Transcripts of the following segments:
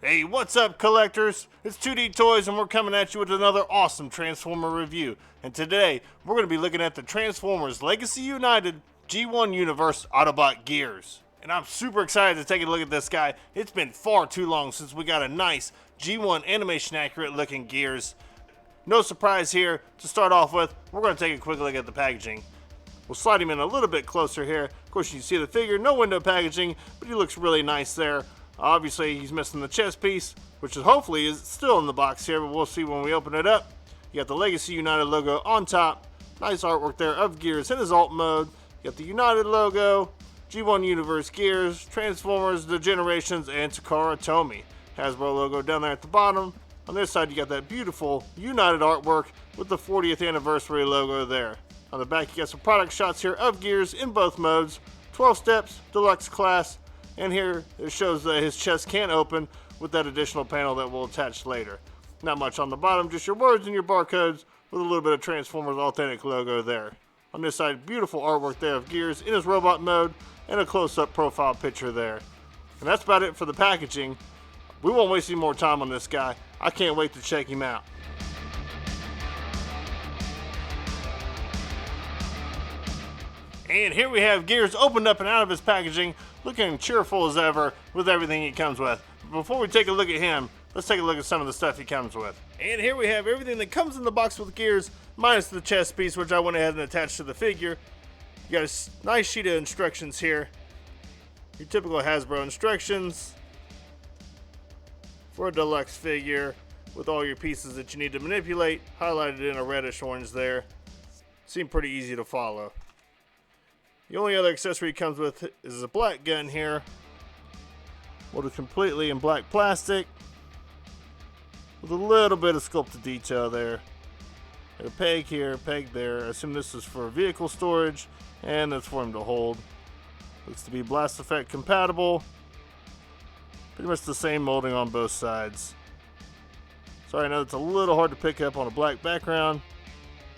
Hey, what's up, collectors? It's 2D Toys, and we're coming at you with another awesome Transformer review. And today, we're going to be looking at the Transformers Legacy United G1 Universe Autobot Gears. And I'm super excited to take a look at this guy. It's been far too long since we got a nice G1 animation accurate looking Gears. No surprise here. To start off with, we're going to take a quick look at the packaging. We'll slide him in a little bit closer here. Of course, you can see the figure, no window packaging, but he looks really nice there. Obviously, he's missing the chest piece, which is hopefully is still in the box here, but we'll see when we open it up. You got the Legacy United logo on top. Nice artwork there of Gears in his alt mode. You got the United logo, G1 Universe Gears, Transformers, The Generations, and Takara Tomy. Hasbro logo down there at the bottom. On this side, you got that beautiful United artwork with the 40th anniversary logo there. On the back, you got some product shots here of Gears in both modes. 12 steps, deluxe class. And here it shows that his chest can open with that additional panel that we'll attach later. Not much on the bottom, just your words and your barcodes with a little bit of Transformers Authentic logo there. On this side, beautiful artwork there of Gears in his robot mode and a close-up profile picture there. And that's about it for the packaging. We won't waste any more time on this guy. I can't wait to check him out. And here we have Gears opened up and out of his packaging, looking cheerful as ever with everything he comes with. But before we take a look at him, let's take a look at some of the stuff he comes with. And here we have everything that comes in the box with Gears, minus the chest piece, which I went ahead and attached to the figure. You got a nice sheet of instructions here. Your typical Hasbro instructions for a deluxe figure with all your pieces that you need to manipulate, highlighted in a reddish orange there. Seem pretty easy to follow. The only other accessory it comes with is a black gun here, molded completely in black plastic, with a little bit of sculpted detail there. Got a peg here, a peg there. I assume this is for vehicle storage, and that's for him to hold. Looks to be blast effect compatible. Pretty much the same molding on both sides. Sorry, I know it's a little hard to pick up on a black background.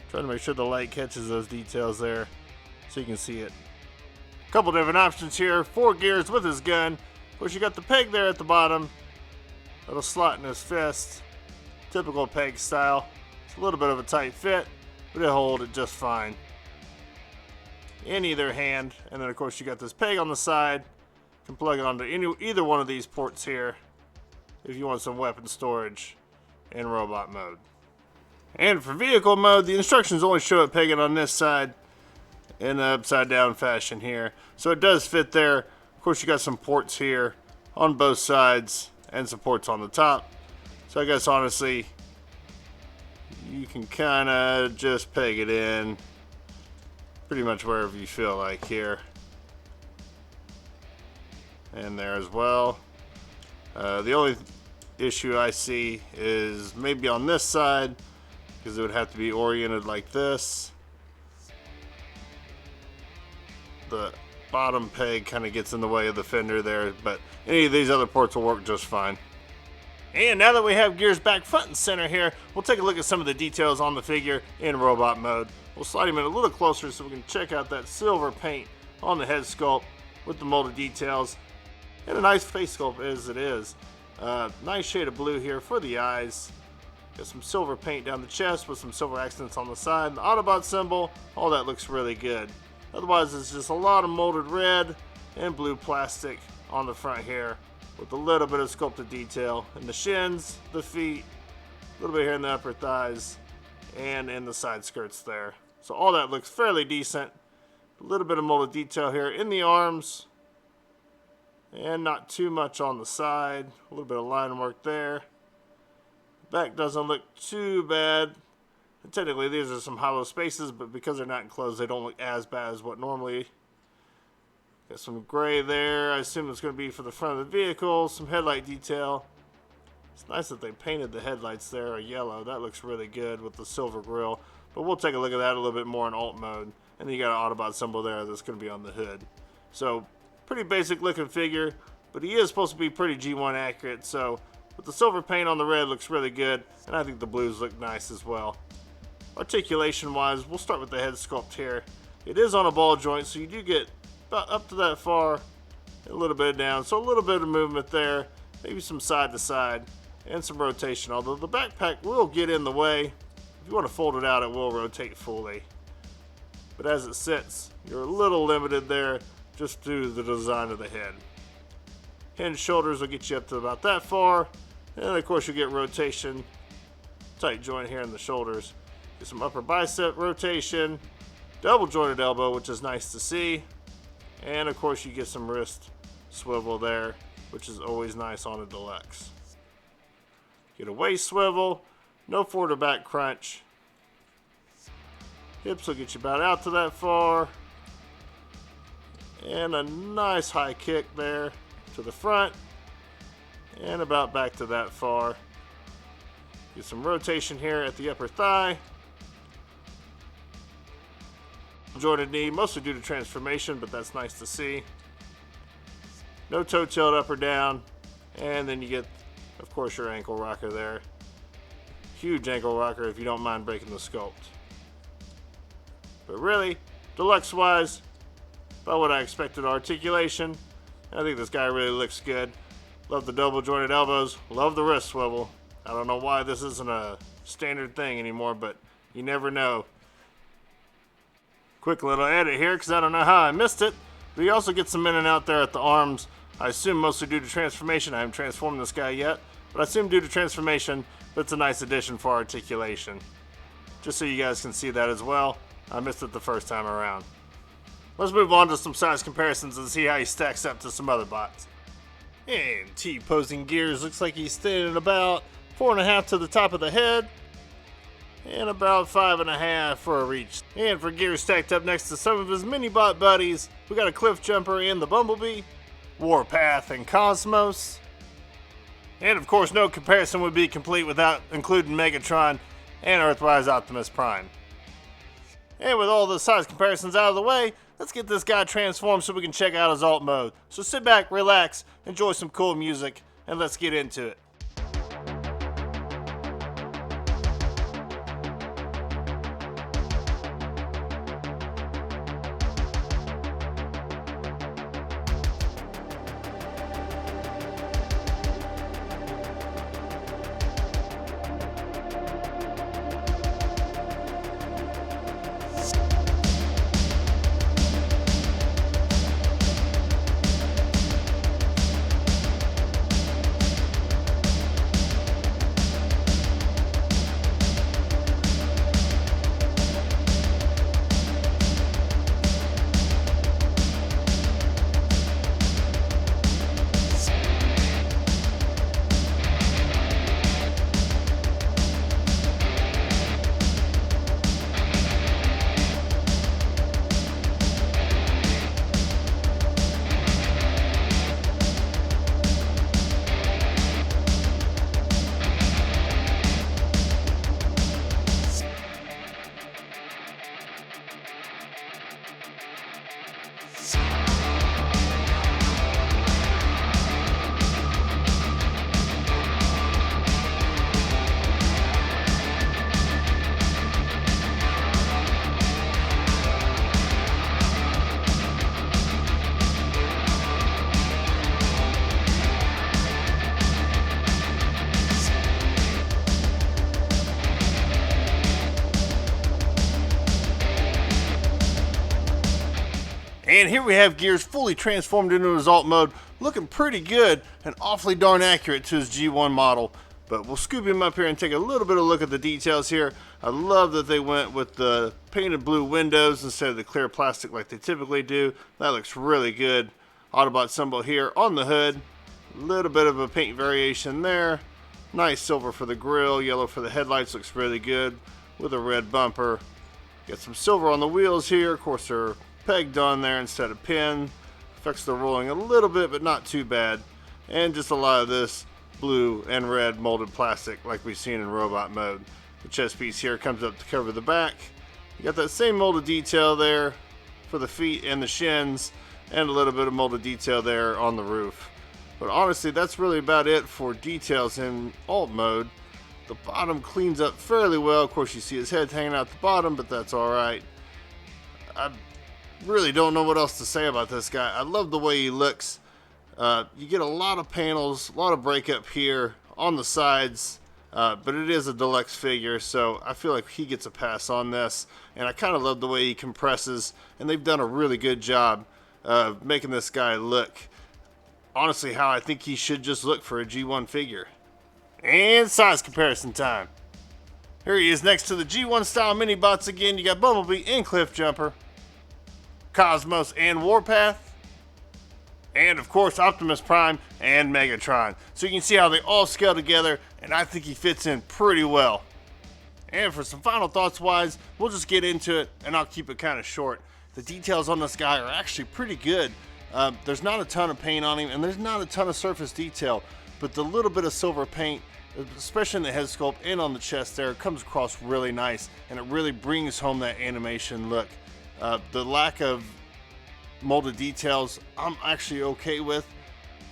Trying to make sure the light catches those details there, so you can see it. A couple different options here for Gears with his gun. Of course, you got the peg there at the bottom. That'll slot in his fist. Typical peg style. It's a little bit of a tight fit, but it'll hold it just fine in either hand. And then, of course, you got this peg on the side. You can plug it onto either one of these ports here if you want some weapon storage in robot mode. And for vehicle mode, the instructions only show it pegging on this side in the upside down fashion here, so it does fit there. Of course, you got some ports here on both sides and some ports on the top, so I guess honestly you can kind of just peg it in pretty much wherever you feel like here and there as well. The only issue I see is maybe on this side, because it would have to be oriented like this. The bottom peg kind of gets in the way of the fender there, but any of these other ports will work just fine. And now that we have Gears back front and center here, we'll take a look at some of the details on the figure in robot mode. We'll slide him in a little closer so we can check out that silver paint on the head sculpt with the molded details. And a nice face sculpt as it is. Nice shade of blue here for the eyes. Got some silver paint down the chest with some silver accents on the side. The Autobot symbol, all that looks really good. Otherwise, it's just a lot of molded red and blue plastic on the front here with a little bit of sculpted detail in the shins, the feet, a little bit here in the upper thighs, and in the side skirts there. So all that looks fairly decent. A little bit of molded detail here in the arms, and not too much on the side. A little bit of line work there. Back doesn't look too bad. And technically these are some hollow spaces, but because they're not enclosed, they don't look as bad as what normally. Got some gray there. I assume it's going to be for the front of the vehicle. Some headlight detail. It's nice that they painted the headlights there a yellow. That looks really good with the silver grille. But we'll take a look at that a little bit more in alt mode. And then you got an Autobot symbol there that's going to be on the hood. So pretty basic looking figure, but he is supposed to be pretty G1 accurate. So with the silver paint on the red looks really good, and I think the blues look nice as well. Articulation wise, we'll start with the head sculpt here. It is on a ball joint, so you do get about up to that far, a little bit down, so a little bit of movement there, maybe some side to side, and some rotation, although the backpack will get in the way. If you want to fold it out, it will rotate fully. But as it sits, you're a little limited there just due to the design of the head. Hinge shoulders will get you up to about that far, and of course you'll get rotation, tight joint here in the shoulders. Get some upper bicep rotation, double jointed elbow, which is nice to see, and of course you get some wrist swivel there, which is always nice on a deluxe. Get a waist swivel, no forward or back crunch. Hips will get you about out to that far, and a nice high kick there to the front, and about back to that far. Get some rotation here at the upper thigh. Jointed knee, mostly due to transformation, but that's nice to see. No toe tilt up or down, and then you get, of course, your ankle rocker there. Huge ankle rocker if you don't mind breaking the sculpt. But really, deluxe wise, about what I expected. Articulation, I think this guy really looks good. Love the double jointed elbows, love the wrist swivel. I don't know why this isn't a standard thing anymore, but you never know. Quick little edit here because I don't know how I missed it. But you also get some in and out there at the arms. I assume mostly due to transformation. I haven't transformed this guy yet, but I assume due to transformation, but it's a nice addition for articulation. Just so you guys can see that as well. I missed it the first time around. Let's move on to some size comparisons and see how he stacks up to some other bots. And T-posing gears looks like he's standing about 4.5 to the top of the head, and about 5.5 for a reach. And for gears stacked up next to some of his mini-bot buddies, we got a Cliff Jumper and the Bumblebee, Warpath and Cosmos. And of course, no comparison would be complete without including Megatron and Earthrise Optimus Prime. And with all the size comparisons out of the way, let's get this guy transformed so we can check out his alt mode. So sit back, relax, enjoy some cool music, and let's get into it. And here we have Gears fully transformed into his alt mode, looking pretty good and awfully darn accurate to his G1 model. But we'll scoop him up here and take a little bit of a look at the details here. I love that they went with the painted blue windows instead of the clear plastic like they typically do. That looks really good. Autobot symbol here on the hood. A little bit of a paint variation there. Nice silver for the grille, yellow for the headlights, looks really good with a red bumper. Got some silver on the wheels here. Of course, they're pegged on there instead of pin. Affects the rolling a little bit, but not too bad. And just a lot of this blue and red molded plastic like we've seen in robot mode. The chest piece here comes up to cover the back. You got that same molded detail there for the feet and the shins, and a little bit of molded detail there on the roof. But honestly, that's really about it for details in alt mode. The bottom cleans up fairly well. Of course, you see his head hanging out the bottom, but that's alright. I really don't know what else to say about this guy. I love the way he looks. You get a lot of panels, a lot of breakup here on the sides, but it is a deluxe figure, so I feel like he gets a pass on this. And I kind of love the way he compresses, and they've done a really good job of making this guy look honestly how I think he should just look for a G1 figure. And size comparison time. Here he is next to the G1 style mini bots again. You got Bumblebee and Cliffjumper, Cosmos and Warpath, and of course Optimus Prime and Megatron. So you can see how they all scale together, and I think he fits in pretty well. And for some final thoughts wise, we'll just get into it, and I'll keep it kind of short. The details on this guy are actually pretty good. There's not a ton of paint on him, and there's not a ton of surface detail, but the little bit of silver paint, especially in the head sculpt and on the chest there, comes across really nice, and it really brings home that animation look. The lack of molded details I'm actually okay with,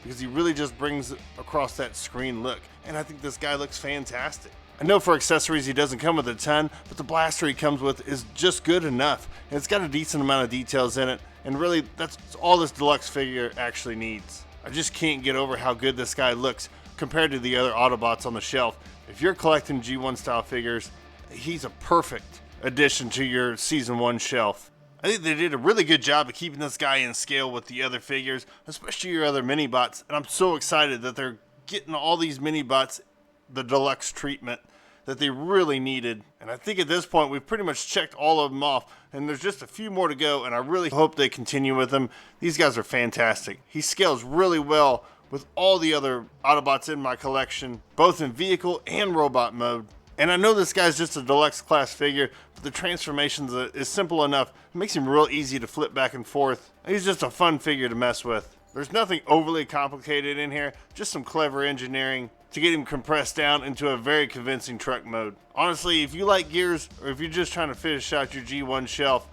because he really just brings across that screen look, and I think this guy looks fantastic. I know for accessories he doesn't come with a ton, but the blaster he comes with is just good enough, and it's got a decent amount of details in it, and really that's all this deluxe figure actually needs. I just can't get over how good this guy looks compared to the other Autobots on the shelf. If you're collecting G1 style figures, he's a perfect addition to your Season 1 shelf. I think they did a really good job of keeping this guy in scale with the other figures, especially your other mini-bots, and I'm so excited that they're getting all these mini-bots the deluxe treatment that they really needed. And I think at this point we've pretty much checked all of them off, and there's just a few more to go, and I really hope they continue with them. These guys are fantastic. He scales really well with all the other Autobots in my collection, both in vehicle and robot mode. And I know this guy's just a deluxe class figure, but the transformations is simple enough. It makes him real easy to flip back and forth. He's just a fun figure to mess with. There's nothing overly complicated in here, just some clever engineering to get him compressed down into a very convincing truck mode. Honestly, if you like Gears, or if you're just trying to finish out your G1 shelf,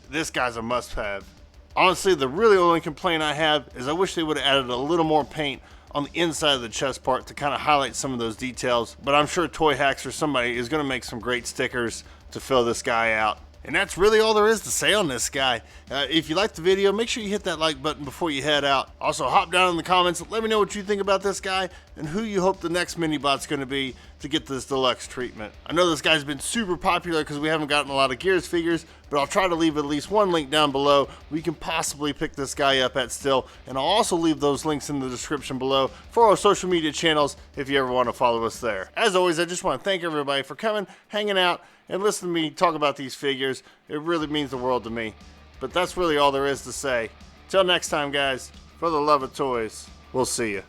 this guy's a must-have. Honestly, the really only complaint I have is I wish they would have added a little more paint on the inside of the chest part to kind of highlight some of those details, but I'm sure Toy Hacks or somebody is going to make some great stickers to fill this guy out. And that's really all there is to say on this guy. If you liked the video, make sure you hit that like button before you head out. Also, hop down in the comments, let me know what you think about this guy and who you hope the next mini-bot's going to be to get this deluxe treatment. I know this guy's been super popular because we haven't gotten a lot of Gears figures, but I'll try to leave at least one link down below where you can possibly pick this guy up at still, and I'll also leave those links in the description below for our social media channels if you ever want to follow us there. As always, I just want to thank everybody for coming, hanging out, and listening to me talk about these figures. It really means the world to me. But that's really all there is to say. Till next time, guys, for the love of toys, we'll see you.